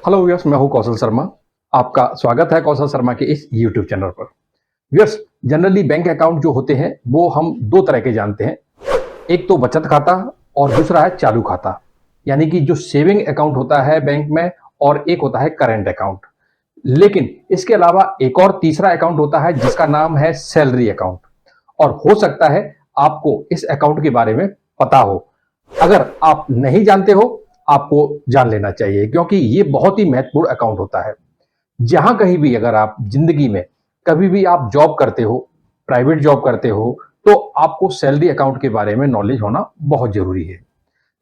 Hello viewers, मैं हूं कौशल शर्मा। आपका स्वागत है कौशल शर्मा के इस यूट्यूब चैनल पर। व्यूअर्स, जनरली बैंक अकाउंट जो होते हैं वो हम दो तरह के जानते हैं। एक तो बचत खाता और दूसरा है चालू खाता, यानी कि जो सेविंग अकाउंट होता है बैंक में, और एक होता है करेंट अकाउंट। लेकिन इसके अलावा एक और तीसरा अकाउंट होता है जिसका नाम है सैलरी अकाउंट। और हो सकता है आपको इस अकाउंट के बारे में पता हो। अगर आप नहीं जानते हो, आपको जान लेना चाहिए, क्योंकि ये बहुत ही महत्वपूर्ण अकाउंट होता है। जहां कहीं भी अगर आप जिंदगी में कभी भी आप जॉब करते हो, प्राइवेट जॉब करते हो, तो आपको सैलरी अकाउंट के बारे में नॉलेज होना बहुत जरूरी है।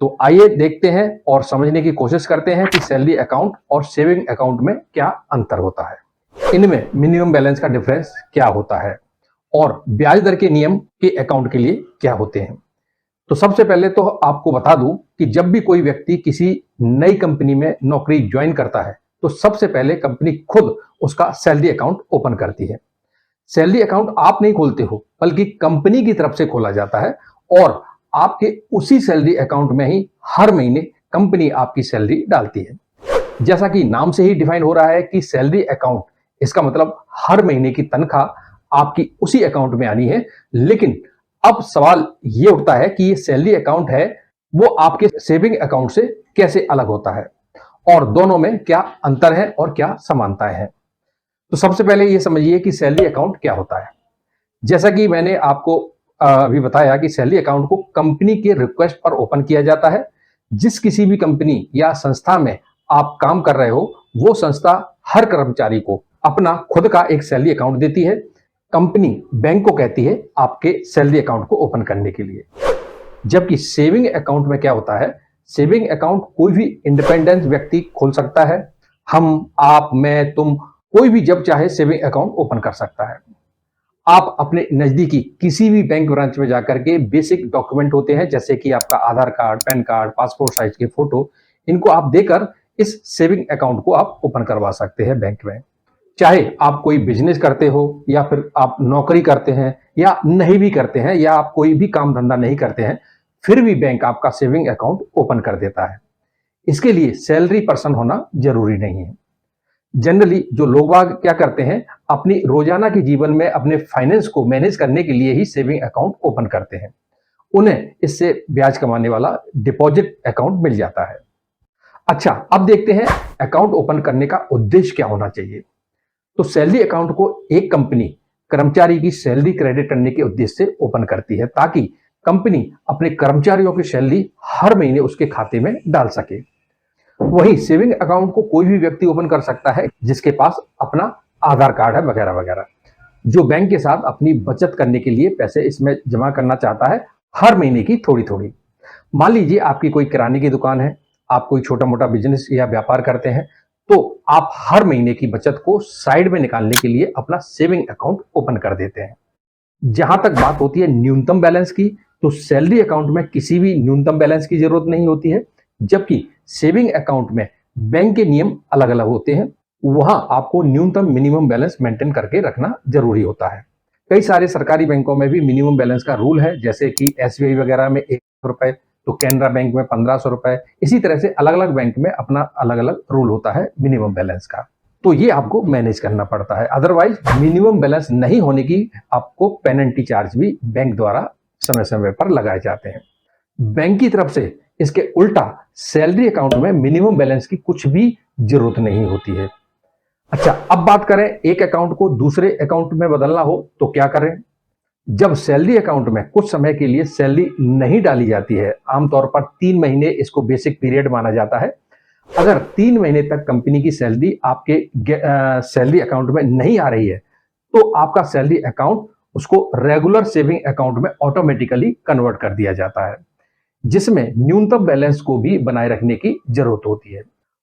तो आइए देखते हैं और समझने की कोशिश करते हैं कि सैलरी अकाउंट और सेविंग अकाउंट में क्या अंतर होता है, इनमें मिनिमम बैलेंस का डिफरेंस क्या होता है, और ब्याज दर के नियम के अकाउंट के लिए क्या होते हैं। तो सबसे पहले तो आपको बता दूं कि जब भी कोई व्यक्ति किसी नई कंपनी में नौकरी ज्वाइन करता है, तो सबसे पहले कंपनी खुद उसका सैलरी अकाउंट ओपन करती है। सैलरी अकाउंट आप नहीं खोलते हो, बल्कि कंपनी की तरफ से खोला जाता है। और आपके उसी सैलरी अकाउंट में ही हर महीने कंपनी आपकी सैलरी डालती है। जैसा कि नाम से ही डिफाइन हो रहा है कि सैलरी अकाउंट, इसका मतलब हर महीने की तनख्वाह आपकी उसी अकाउंट में आनी है। लेकिन अब सवाल ये उठता है कि ये सैलरी अकाउंट है, वो आपके सेविंग अकाउंट से कैसे अलग होता है, और दोनों में क्या अंतर है और क्या समानताएं हैं। तो सबसे पहले ये समझिए कि सैलरी अकाउंट क्या होता है। जैसा कि मैंने आपको अभी बताया कि सैलरी अकाउंट को कंपनी के रिक्वेस्ट पर ओपन किया जाता है। जिस किसी भी कंपनी या संस्था में आप काम कर रहे हो, वो संस्था हर कर्मचारी को अपना खुद का एक सैलरी अकाउंट देती है। कंपनी बैंक को कहती है आपके सैलरी अकाउंट को ओपन करने के लिए। जबकि सेविंग अकाउंट में क्या होता है, सेविंग अकाउंट कोई भी इंडिपेंडेंट व्यक्ति खोल सकता है। हम, आप, मैं, तुम, कोई भी जब चाहे सेविंग अकाउंट ओपन कर सकता है। आप अपने नजदीकी किसी भी बैंक ब्रांच में जाकर के बेसिक डॉक्यूमेंट होते हैं, जैसे कि आपका Aadhaar card, pan card, passport size की फोटो, इनको आप देकर इस सेविंग अकाउंट को आप ओपन करवा सकते हैं बैंक में। चाहे आप कोई बिजनेस करते हो, या फिर आप नौकरी करते हैं, या नहीं भी करते हैं, या आप कोई भी काम धंधा नहीं करते हैं, फिर भी बैंक आपका सेविंग अकाउंट ओपन कर देता है। इसके लिए सैलरी पर्सन होना जरूरी नहीं है। जनरली जो लोग बाग क्या करते हैं, अपनी रोजाना के जीवन में अपने फाइनेंस को मैनेज करने के लिए ही सेविंग अकाउंट ओपन करते हैं। उन्हें इससे ब्याज कमाने वाला डिपॉजिट अकाउंट मिल जाता है। अच्छा, अब देखते हैं अकाउंट ओपन करने का उद्देश्य क्या होना चाहिए। तो सैलरी अकाउंट को एक कंपनी कर्मचारी की सैलरी क्रेडिट करने के उद्देश्य से ओपन करती है, ताकि कंपनी अपने कर्मचारियों की सैलरी हर महीने उसके खाते में डाल सके। वही सेविंग अकाउंट को कोई भी व्यक्ति ओपन कर सकता है जिसके पास अपना आधार कार्ड है, वगैरह वगैरह, जो बैंक के साथ अपनी बचत करने के लिए पैसे इसमें जमा करना चाहता है, हर महीने की थोड़ी थोड़ी। मान लीजिए आपकी कोई किराने की दुकान है, आप कोई छोटा मोटा बिजनेस या व्यापार करते हैं, तो आप हर महीने की बचत को साइड में निकालने के लिए अपना सेविंग अकाउंट ओपन कर देते हैं। जहां तक बात होती है न्यूनतम बैलेंस की, तो सैलरी अकाउंट में किसी भी न्यूनतम बैलेंस की जरूरत नहीं होती है। जबकि सेविंग अकाउंट में बैंक के नियम अलग अलग होते हैं। वहां आपको न्यूनतम मिनिमम बैलेंस मेंटेन करके रखना जरूरी होता है। कई सारे सरकारी बैंकों में भी मिनिमम बैलेंस का रूल है, जैसे कि एसबीआई वगैरह में 1,000 रुपए, तो कैनरा बैंक में 1,500 रुपए। इसी तरह से अलग अलग बैंक में अपना अलग अलग रूल होता है मिनिमम बैलेंस का। तो ये आपको मैनेज करना पड़ता है। अदरवाइज मिनिमम बैलेंस नहीं होने की आपको पेनल्टी चार्ज भी बैंक द्वारा समय समय पर लगाए जाते हैं। बैंक की तरफ से इसके उल्टा सैलरी अकाउंट में मिनिमम बैलेंस की कुछ भी जरूरत नहीं होती है। अच्छा, अब बात करें एक अकाउंट को दूसरे अकाउंट में बदलना हो तो क्या करें। जब सैलरी अकाउंट में कुछ समय के लिए सैलरी नहीं डाली जाती है, आमतौर पर 3 महीने इसको बेसिक पीरियड माना जाता है। अगर 3 महीने तक कंपनी की सैलरी आपके सैलरी अकाउंट में नहीं आ रही है, तो आपका सैलरी अकाउंट उसको रेगुलर सेविंग अकाउंट में ऑटोमेटिकली कन्वर्ट कर दिया जाता है, जिसमें न्यूनतम बैलेंस को भी बनाए रखने की जरूरत होती है।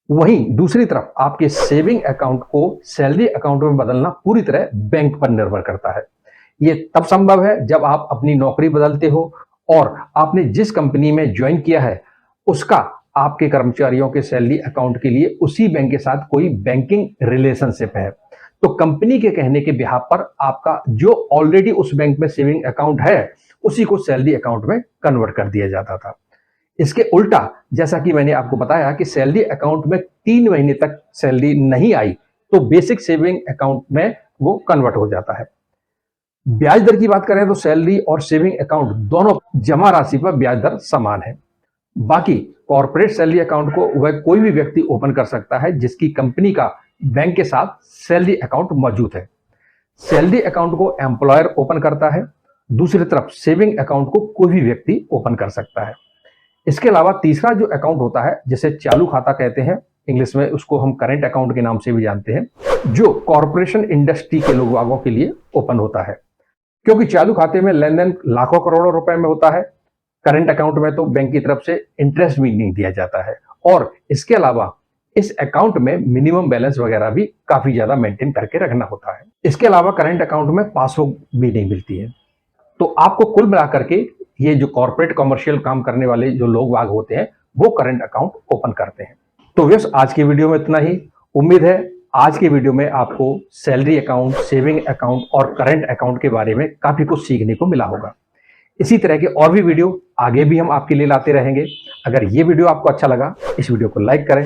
वहीं दूसरी तरफ आपके सेविंग अकाउंट को सैलरी अकाउंट में बदलना पूरी तरह बैंक पर निर्भर करता है। ये तब संभव है जब आप अपनी नौकरी बदलते हो, और आपने जिस कंपनी में ज्वाइन किया है उसका आपके कर्मचारियों के सैलरी अकाउंट के लिए उसी बैंक के साथ कोई बैंकिंग रिलेशनशिप है। तो कंपनी के कहने के बिहाफ पर आपका जो ऑलरेडी उस बैंक में सेविंग अकाउंट है, उसी को सैलरी अकाउंट में कन्वर्ट कर दिया जाता था। इसके उल्टा जैसा कि मैंने आपको बताया कि सैलरी अकाउंट में 3 महीने तक सैलरी नहीं आई तो बेसिक सेविंग अकाउंट में वो कन्वर्ट हो जाता है। ब्याज दर की बात करें तो सैलरी और सेविंग अकाउंट दोनों जमा राशि पर ब्याज दर समान है। बाकी कॉर्पोरेट सैलरी अकाउंट को वह कोई भी व्यक्ति ओपन कर सकता है जिसकी कंपनी का बैंक के साथ सैलरी अकाउंट मौजूद है। सैलरी अकाउंट को एम्प्लॉयर ओपन करता है, दूसरी तरफ सेविंग अकाउंट को कोई भी व्यक्ति ओपन कर सकता है। इसके अलावा तीसरा जो अकाउंट होता है जिसे चालू खाता कहते हैं, इंग्लिश में उसको हम करंट अकाउंट के नाम से भी जानते हैं, जो कॉर्पोरेशन इंडस्ट्री के लोगों के लिए ओपन होता है। क्योंकि चालू खाते में लेन देन लाखों करोड़ों रुपए में होता है, करंट अकाउंट में तो बैंक की तरफ से इंटरेस्ट भी नहीं दिया जाता है और इसके अलावा इस अकाउंट में मिनिमम बैलेंस वगैरह भी काफी ज्यादा मेंटेन करके रखना होता है। इसके अलावा करंट अकाउंट में पासबुक भी नहीं मिलती है। तो आपको कुल मिलाकर के ये जो कॉर्पोरेट कमर्शियल काम करने वाले जो लोग वाग होते हैं वो करंट अकाउंट ओपन करते हैं। तो व्यूअर्स, आज की वीडियो में इतना ही। उम्मीद है आज की वीडियो में आपको सैलरी अकाउंट, सेविंग अकाउंट और करंट अकाउंट के बारे में काफी कुछ सीखने को मिला होगा। इसी तरह के और भी वीडियो आगे भी हम आपके लिए लाते रहेंगे। अगर ये वीडियो आपको अच्छा लगा, इस वीडियो को लाइक करें,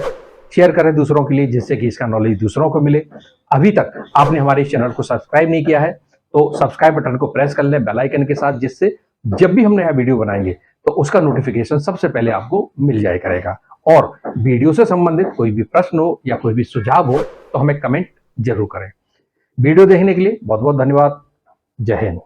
शेयर करें दूसरों के लिए, जिससे कि इसका नॉलेज दूसरों को मिले। अभी तक आपने हमारे इस चैनल को सब्सक्राइब नहीं किया है तो सब्सक्राइब बटन को प्रेस कर लें बेल आइकन के साथ, जिससे जब भी हम नया वीडियो बनाएंगे तो उसका नोटिफिकेशन सबसे पहले आपको मिल जाया करेगा। और वीडियो से संबंधित कोई भी प्रश्न हो या कोई भी सुझाव हो तो हमें कमेंट जरूर करें। वीडियो देखने के लिए बहुत बहुत धन्यवाद। जय हिंद।